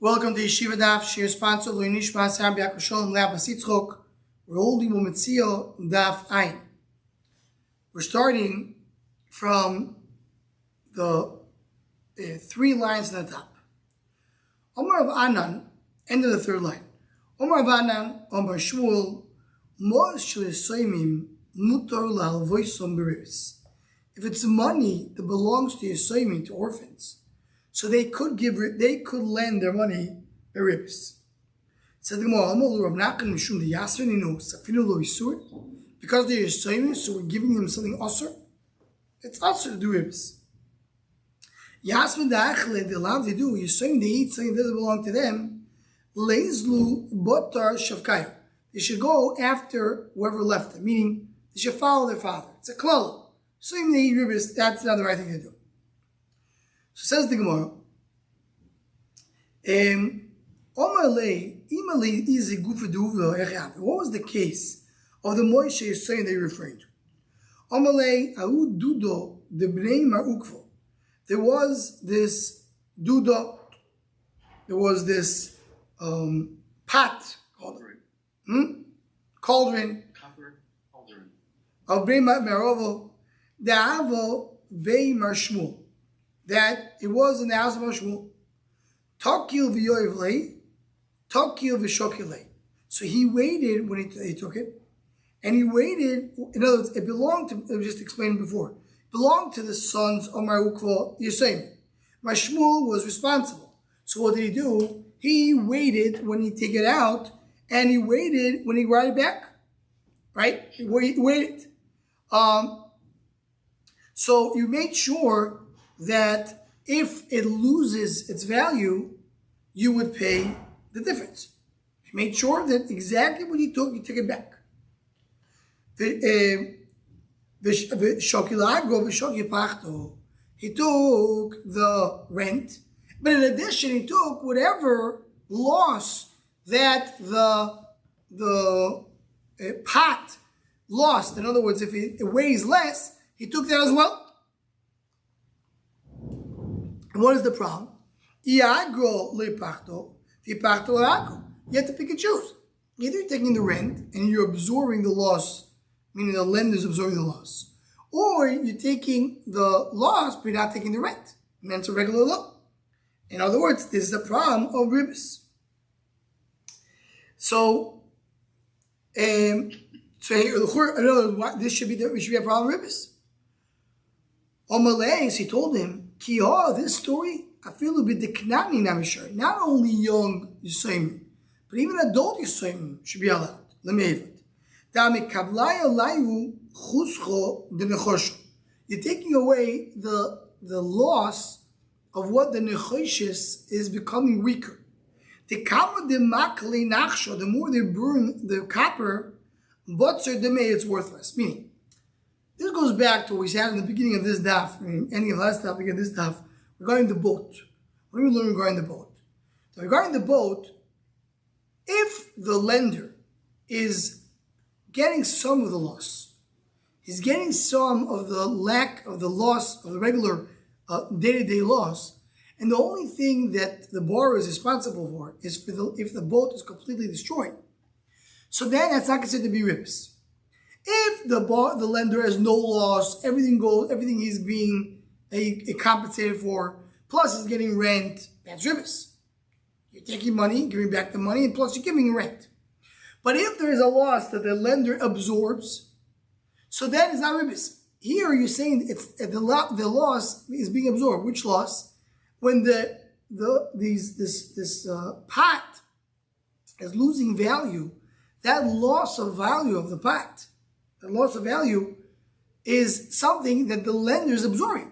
Welcome to Yeshiva Daf. Shir sponsor Loinish Masam Biakusholm Labas Yitzchok. We're holding Metzia Daf Ein. We're starting from the three lines on the top. Omar of Anan, end of the third line. Omar of Anan, Omar Shmuel, Mos Shlesoimim Mutor Lalvoisom Beribis. If it's money that belongs to Yesoimim, to orphans, so they could lend their money a ribs. Says the Gemara, because they're Yisraelim, so we're giving them something usher. It's usher to do ribs. Yasmin da'achle, they allow they do. Yisraelim, they eat something that doesn't belong to them. Leizlu botar shavkaya. They should go after whoever left them, meaning they should follow their father. It's a klal. So even they eat ribs, that's not the right thing to do. So says the Gemara, what was the case of the Moshe Yisrael that you're referring to? There was this dudo, there was this pot, cauldron of Bnei Merovo, Da'avo Vei Marshmul, that it was in the house of Shmuel. Tokil v'yoivlei, tokil v'shokilei. So he waited when he took it, and he waited. In other words, it belonged to. It was just explained before. It belonged to the sons of Marukvo Yisrael. Shmuel was responsible. So what did he do? He waited when he take it out, and he waited when he brought it back. Right? He waited. So you made sure that if it loses its value, you would pay the difference. You made sure that exactly what you took it back. He took the rent, but in addition, he took whatever loss that the pot lost. In other words, if it weighs less, he took that as well. What is the problem? You have to pick and choose. Either you're taking the rent and you're absorbing the loss, meaning the lender's absorbing the loss, or you're taking the loss but you're not taking the rent. And that's a regular loan. In other words, this is the problem of ribis. So, this should be a problem of ribis. Omalays, he told him, this story, I feel a bit deknani namishar. Not only young Yisraelim, but even adult Yisraelim should be allowed. Let me have it. You're taking away the loss of what the nechoshes is becoming weaker. The more they burn the copper, it's worthless. Meaning, this goes back to what we said in the beginning of this daf, ending of last topic of this daf, regarding the boat. What do we learn regarding the boat? So regarding the boat, if the lender is getting some of the loss, he's getting some of the lack of the loss of the regular day-to-day loss, and the only thing that the borrower is responsible for is if the boat is completely destroyed. So then that's not considered to be ribs. If the lender has no loss, everything is being compensated for, plus he's getting rent, that's ribis. You're taking money, giving back the money, and plus you're giving rent. But if there is a loss that the lender absorbs, so then it's not ribis. Here you're saying the loss is being absorbed. Which loss? When this pot is losing value, that loss of value of the pot, the loss of value, is something that the lender is absorbing.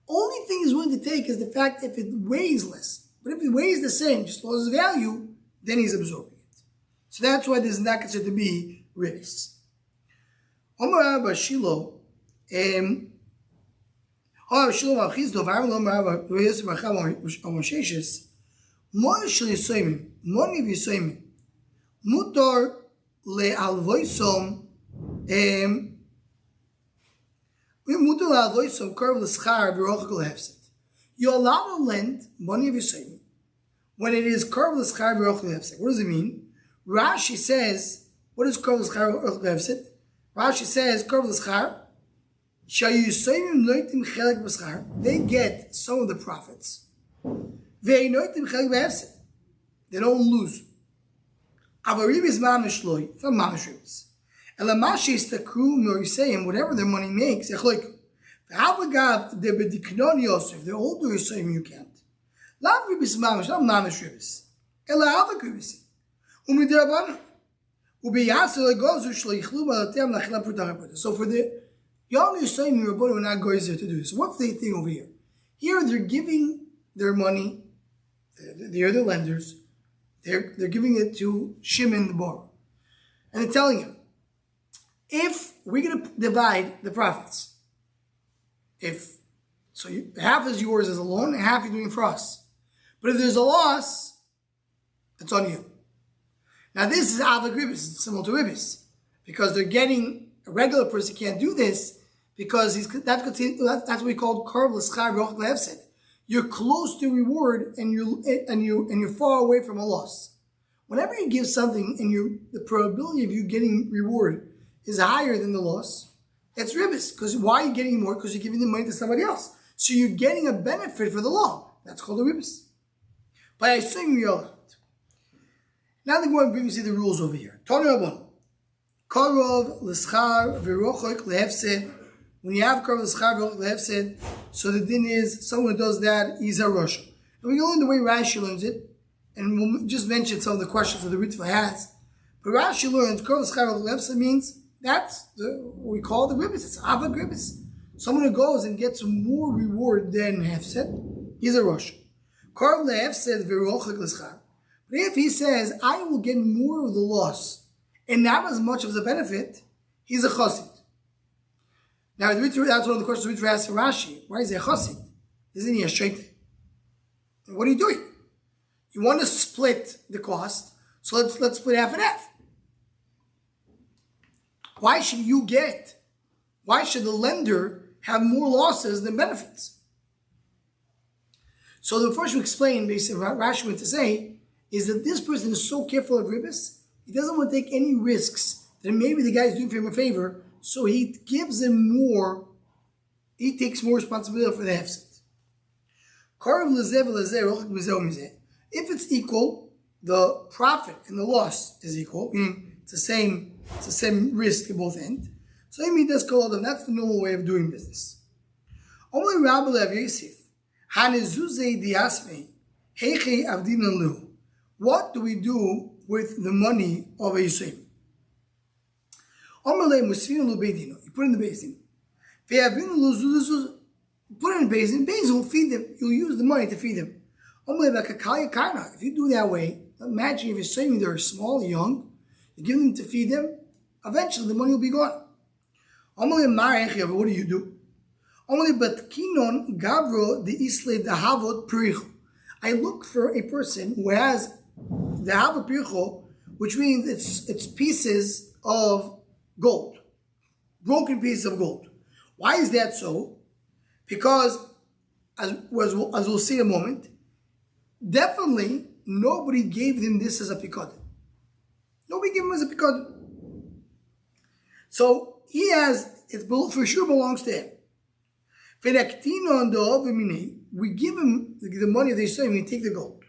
Only thing he's willing to take is the fact if it weighs less. But if it weighs the same, just loses value, then he's absorbing it. So that's why this is not considered to be ribis. Omar Abba Shilo, Mutar le'alvoisom you're allowed to lend money of Yisraelim when it is Karv L'Schar V'Rochel Hefsed. What does it mean? Rashi says, what is Karv L'Schar V'Rochel Hefsed? Rashi says, Karv L'Schar, they get some of the profits. They don't lose. It's not mamish ribis. Whatever their money makes, if they're older Yisayim, you can't. Not mamish ribis. So for the young Yisayim, we're not going to do this. What's the thing over here? Here they're giving their money, they're the lenders, they're giving it to Shimon the borrower. And they're telling him, if we're going to divide the profits, half is yours as a loan, and half you're doing for us. But if there's a loss, it's on you. Now this is Avak Ribis, it's similar to Ribis, because they're getting, a regular person can't do this, because that's what we call Karv L'Schar V'Rochel Hefsed. You're close to reward and you're far away from a loss. Whenever you give something and the probability of you getting reward is higher than the loss, it's ribis. Because why are you getting more? Because you're giving the money to somebody else. So you're getting a benefit for the loan. That's called a ribis. But I assume you're allowed. Now the Gemara brings you the rules over here. Tanu Rabbanan. Karov L'Schar V'Rochel Hefsed. When you have Karov L'Schar V'Rochel Hefsed, so the din is, someone who does that, he's a Rosh. And we can learn the way Rashi learns it, and we'll just mention some of the questions that the Ritva has. But Rashi learns, Karov L'Schar V'Rochel Hefsed means, that's what we call the ribis. It's Avak Ribis. Someone who goes and gets more reward than Hefsed, he's a Rosh. Karov L'Hefsed V'Rochel L'Schar. But if he says, I will get more of the loss, and not as much of the benefit, he's a Chassid. Now, that's one of the questions we asked Rashi. Why is he a chassid? Isn't he a shaitan? What are you doing? You want to split the cost, so let's split half and half. Why should the lender have more losses than benefits? So the first we explain, basically, what Rashi went to say, is that this person is so careful of ribis, he doesn't want to take any risks that maybe the guy is doing him a favor, so he gives him more, he takes more responsibility for the hefset. If it's equal, the profit and the loss is equal, meaning it's the same risk at both ends. So he does call them, that's the normal way of doing business. What do we do with the money of a Yisrael? You put it in the basin. You put it in the basin will feed them. You'll use the money to feed them. If you do that way, imagine if you're saying they're small, young, you give them to feed them, eventually the money will be gone. What do you do? I look for a person who has the havot pircho, which means it's pieces of gold, broken pieces of gold. Why is that so? Because, as we'll see in a moment, definitely nobody gave him this as a pikadon. Nobody gave him as a pikadon. So he has, it for sure belongs to him. We give him the money they say, we take the gold.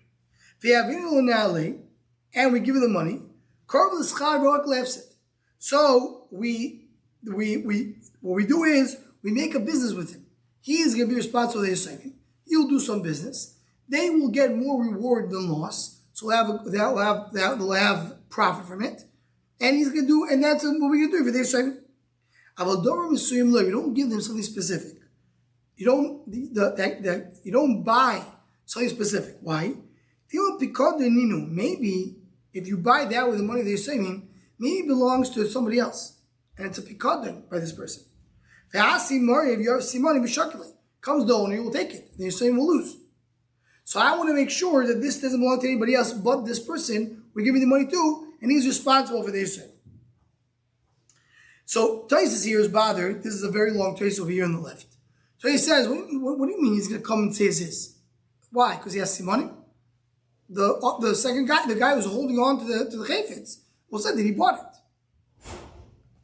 And we give him the money. So what we do is we make a business with him. He is going to be responsible for their saving. He'll do some business. They will get more reward than loss. So they'll have profit from it. And he's going to do, and that's what we're going to do for their saving. You don't give them something specific. You don't buy something specific. Why? Maybe if you buy that with the money they're saving, maybe it belongs to somebody else. And it's a pikadon by this person. If you have simani, comes the owner, you will take it. Then your saving will lose. So I want to make sure that this doesn't belong to anybody else but this person. We give him the money too, and he's responsible for their saving. So Taisus here is bothered. This is a very long Taisus over here on the left. So he says, what do you mean he's going to come and say this? Why? Because he has simani? the second guy, the guy who's holding on to the chayfetz, will say that he bought it.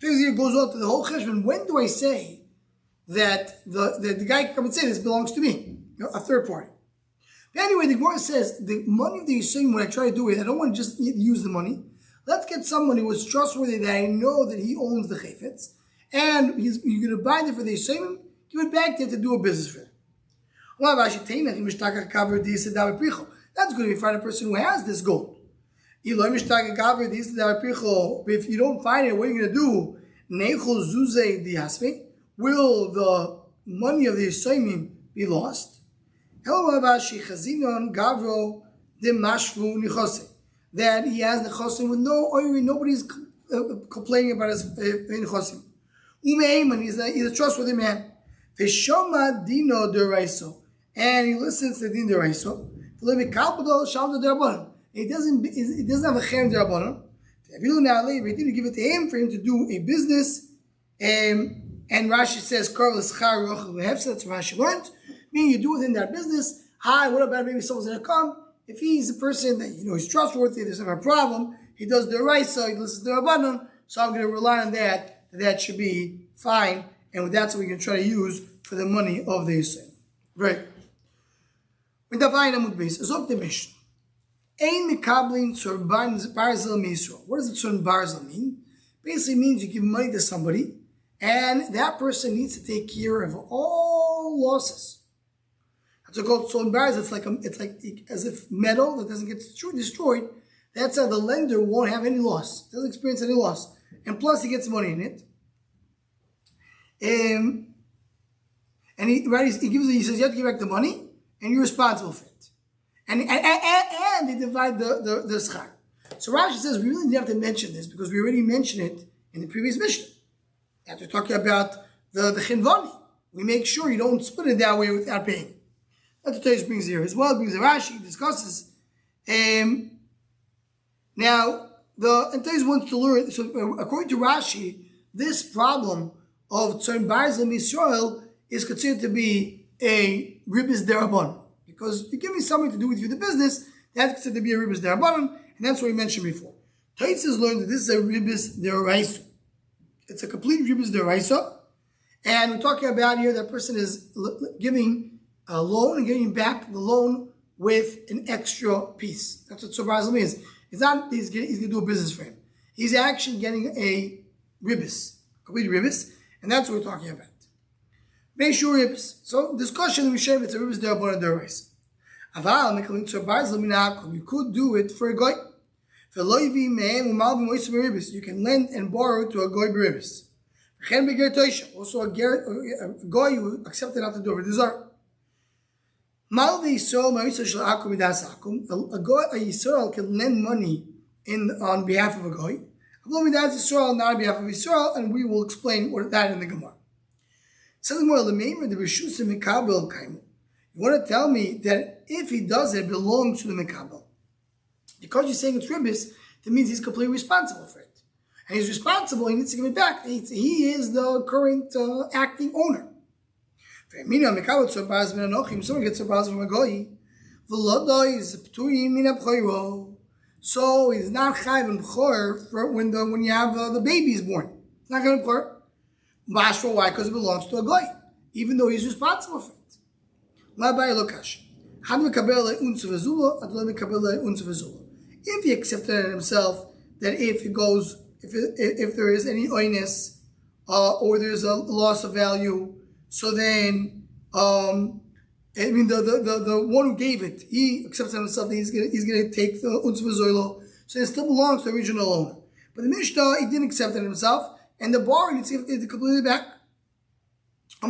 It goes on to the whole cheshbon. When do I say that the guy can come and say this belongs to me, a third party? But anyway, the Gemara says the money that you're saying when I try to do it, I don't want to just use the money. Let's get somebody who is trustworthy that I know that he owns the chayfetz, and you're going to buy it for the Yeshiva, give it back to him to do a business for him. That's good if you find a person who has this gold. If you don't find it, what are you going to do? Will the money of the Yisraelim be lost? That he has the chosim with no oiri, nobody's complaining about his chosim. And he's a trustworthy man. Veshoma dino deraiso, and he listens to din deraiso. He doesn't have a cherem derabanan. We didn't give it to him for him to do a business. And Rashi says, that's what Rashi learned. Meaning you do within that business. Hi, what about maybe someone's going to come? If he's a person that he's trustworthy, there's never a problem. He does the raisa, he listens to the rabbanon. So I'm going to rely on that. That should be fine, and that's what we can try to use for the money of the Yisrael. Right. What does the tzorn barzel mean? Basically means you give money to somebody, and that person needs to take care of all losses. That's called tzorn barzel. It's like as if metal that doesn't get destroyed. That's how the lender won't have any loss. Doesn't experience any loss, and plus he gets money in it. And he says you have to give back the money, and you're responsible for it. And they divide the schar. So Rashi says we really didn't have to mention this because we already mentioned it in the previous mission. After talking about the chinvani, we make sure you don't split it that way without paying. That's what Taish brings here as well. It brings the Rashi discusses. Now and Taish wants to learn. So according to Rashi, this problem of tzorn barzel Yisrael is considered to be a ribis derabon. Because you give me something to do with you, the business, that's considered to be a ribis derabon, and that's what we mentioned before. Taish has learned that this is a ribis deraisa. It's a complete ribis deraisa, and we're talking about here that person is giving a loan and getting back the loan with an extra piece. That's what tzorn barzel means. It's not he's going to do a business for him. He's actually getting a ribis, complete ribis, and that's what we're talking about. Meishu ribis. So discussion we share it's a ribis derabon and deraisa. Aval mekalin tzorn barzel minakum. You could do it for a goy. You can lend and borrow to a goy beribis. Also a goy who accepted not to do it. These are a Yisrael can lend money on behalf of a goy. Not on behalf of Yisrael, and we will explain what that in the Gemara. You want to tell me that if he does it, it belongs to the Mekabel. Because you're saying it's ribis, that means he's completely responsible for it. And he's responsible, he needs to give it back. He is the current acting owner. Someone gets a tzorn from a goy. So he's not chayv and b'chor when you have the baby is born. It's not going to b'chor. Bashra, why? Because it belongs to a goy, even though he's responsible for it. If he accepted it himself, that if there is any oinus or there's a loss of value, so then the one who gave it, he accepts it himself that he's gonna take the unz v'zoilo, so it still belongs to the original owner. But the Mishnah, he didn't accept it himself, and the borrower needs to give it completely back. If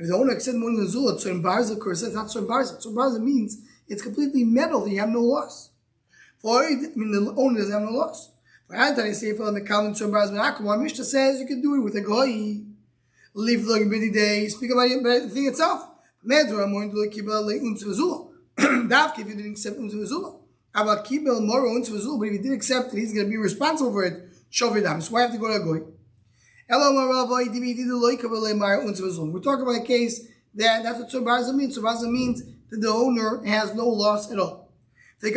the owner accepts more than the zula, tzorn barzel, of course, that's not tzorn barzel. Tzorn barzel means it's completely metal, you have no loss. The owner doesn't have no loss. For Anthony, say for the Mekalin tzorn barzel, our Mishnah says you can do it with a goy. Leave the busy day, speak about the thing itself. Medra, more into the kibel unz v'zula. Davke, if you didn't accept unz v'zula. About kibel more unz v'zula, but if he did accept it, he's going to be responsible for it. Shovidam. So why have to go to a goy? We're talking about a case that's what tzorn barzel means. Tzorn barzel means that the owner has no loss at all. Why?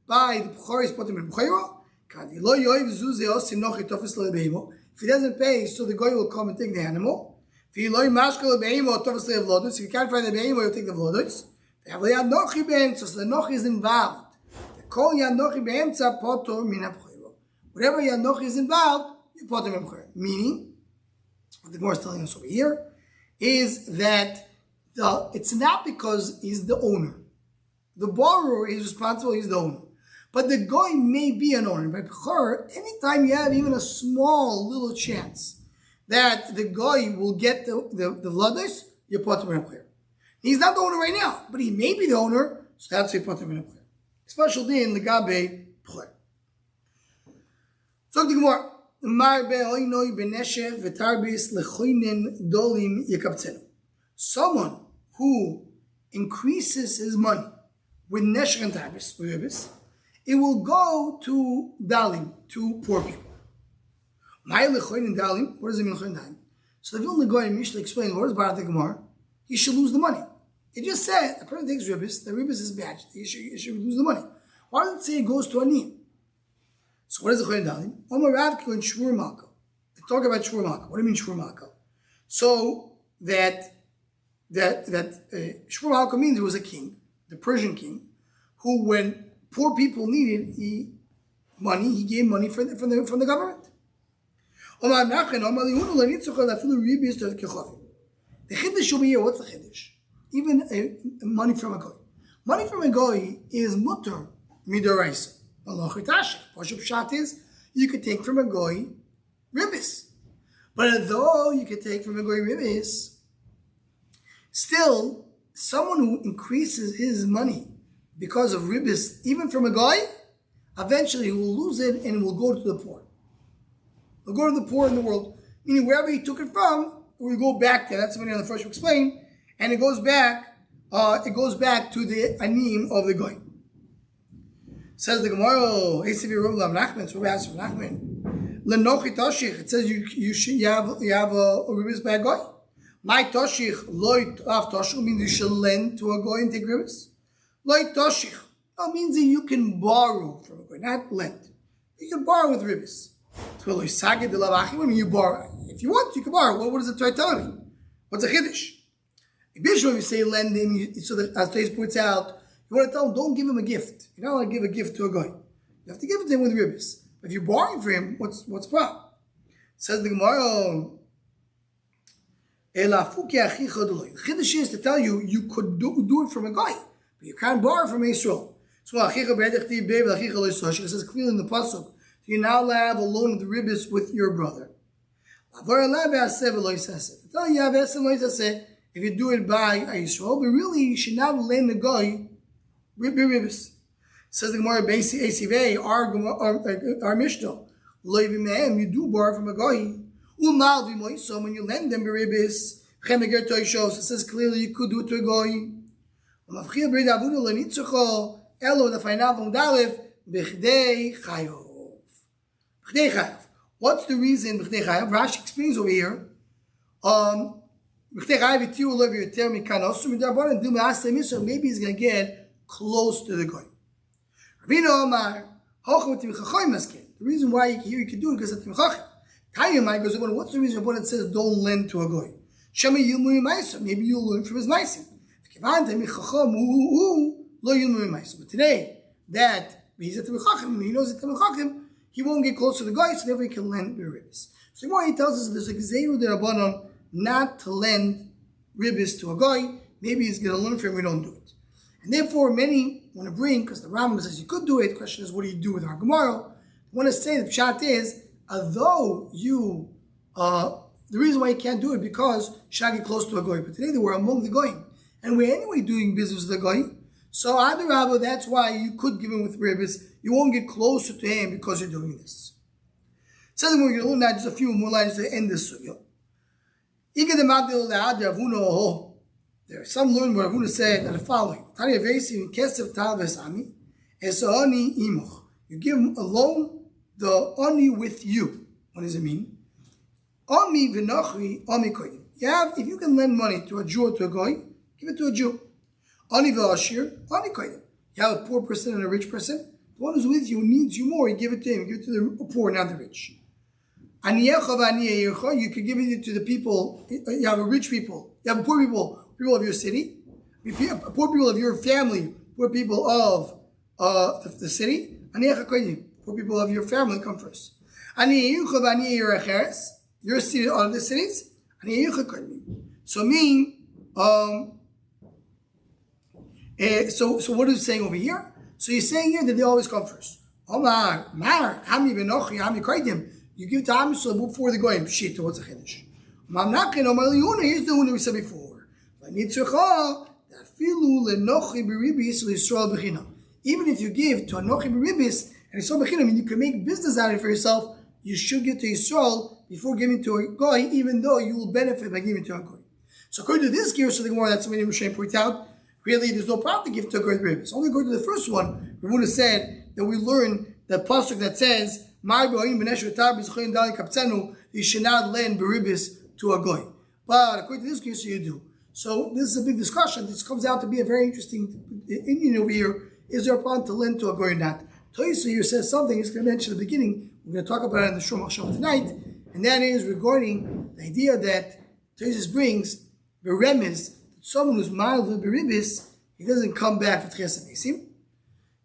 By the B'choris Potem in B'chayro? If he doesn't pay, so the guy will come and take the animal. If you can't find the behemoth, he'll take the vlodos. So the nochi is involved. Whatever yad nochi is involved, you put him in b'chayro. Meaning, what the Gemara is telling us over here is that it's not because he's the owner. The borrower is responsible, he's the owner. But the guy may be an owner. By b'chayro, anytime you have even a small little chance that the guy will get the vlodos, you put him in b'chayro. He's not the owner right now, but he may be the owner, so that's why you put him in b'chayro. Special day in the gabe b'chayro. So the Gemara, someone who increases his money with neshech and tarbis, with ribis, it will go to dalim, to poor people. What does it mean dalim? So the Vilna Gaon Mishnah explains what is Barat the Gemara. He should lose the money. It just said a person takes ribis, the ribis is bad. He should lose the money. Why does it say it goes to Anim? So what is the Choyin Dalim? Omar Rav K'on Shvur Malka. They talk about Shvur Malka. What do you mean Shvur Malka? So that Shvur Malka means there was a king, the Persian king, who when poor people needed money, he gave money from the government. Omar Nachman, Omar Lihunu Lanitzucha Lafilu Ribis to Kechovi. The Chiddush over here, what's the Chiddush? Even money from a goy. Money from a goy is mutter midoraisa. Pashup Pshat is you could take from a goy ribis. But though you could take from a goy ribis, still someone who increases his money because of ribis, even from a goy, eventually he will lose it and will go to the poor. He'll go to the poor in the world. Meaning wherever he took it from, it will go back there. That's something on the first we explained. And it goes back to the anim of the goy. Says the Gemara, it says you have a ribis by a goy. My toshich loy av toshich means you should lend to a goy and take ribis. Loy toshich means that you can borrow from a goy, not lend. You can borrow with ribis. So loy saged de lavachi. What do you mean you borrow? If you want, you can borrow. What does the Torah tell me? What's a chiddush? If you say lend him, so that as Tais points out, you want to tell him, don't give him a gift. You don't want to give a gift to a guy. You have to give it to him with ribis. But if you're borrowing for him, what's the problem? Says the Gemara, the chiddush is to tell you, you could do it from a guy, but you can't borrow from Yisrael. So it says clearly in the pasuk, you're not allowed to have a loan of the ribis with your brother. To tell you have if you do it by Yisrael, but really you should not lend the guy ribis. Says the Gemara, our Mishnah, you do borrow from a guy. So when you lend them ribis, so it says clearly you could do it to a guy. What's the reason? Rashi explains over here. Maybe he's going to get close to the guy. The reason why here you can do it because it's Timchachim. Tayyamai goes, what's the reason when it says don't lend to a guy? Maybe you'll learn from his maisim. But today, that he's at Timchachim, he knows it's Timchachim, he won't get close to the guy, so therefore he can lend ribis. So the he tells us there's a Gzeiru D'Rabbanan not to lend ribis to a guy. Maybe he's going to learn from him, we don't do it. And therefore many want to bring, because the Rambam says you could do it, the question is what do you do with our Gemara? I want to say the pshat is, although you, the reason why you can't do it because you should get close to a goy, but today they were among the goyim, and we're anyway doing business with the goy, so Adarabba, that's why you could give him with ribis, you won't get closer to him because you're doing this. So we're going to learn now just a few more lines to end this sugya. There are some learn what Ravuna said are the following. You give him a loan, the oni with you. What does it mean? Ami v'nochri, ami koyim. If you can lend money to a Jew or to a goy, give it to a Jew. Ani v'ashir, ani koyim. You have a poor person and a rich person. The one who's with you needs you more. You give it to him. You give it to the poor, not the rich. Aniyecha v'aniyeyircha. You can give it to the people. You have a rich people. You have poor people. People of your city. Poor people of your family. Poor people of the city. Aniyecha koyim. Poor people of your family come first. Aniyeyircha v'aniyeyircheres. Your city are the cities. So so what is it saying over here? So he's saying here that they always come first. You give to Am Yisrael before the goyim. Shit, what's a chiddush? Here's the one that we said before. Even if you give to Anochi Beribis and Yisrael B'chinam, you can make business out of it for yourself, you should give to Yisrael before giving to a goy, even though you will benefit by giving to a goy. So according to this gear, so the Gemara, that's something Rishonim point out, really there's no problem to give to a goy Beribis. Only according to the first one, we would have said that we learn the pasuk that says, you should not lend Beribis to a goy. But according to this gear, so you do. So this is a big discussion. This comes out to be a very interesting Indian over here. Is there a problem to lend to a goy or not? Toysa here says something he's going to mention at the beginning. We're going to talk about it in the Shom HaShem tonight. And that is regarding the idea that Toysa brings the remiz, that someone who's mild with beribis, he doesn't come back for Tchias HaMesim.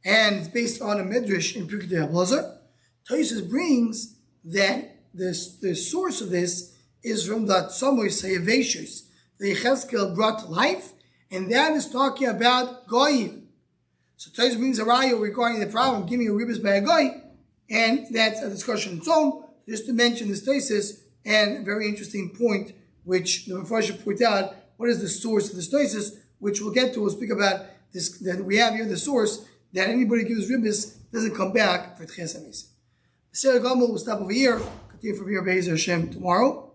And it's based on a medrash in Pirkei Abelazar. Toysa brings that the source of this is from the Tzomoy Sayaveshus, the Yechezkel brought to life, and that is talking about goyim. So Toysa brings a raya regarding the problem of giving a ribis by a goy, and that's a discussion on its own. Just to mention this thesis, and a very interesting point, which the Mepharshim point out, what is the source of this thesis, which we'll get to. We'll speak about this, that we have here the source, that anybody who gives ribis doesn't come back for Tchias HaMesim. We'll stop over here, continue from here, Be'ezer Hashem, tomorrow.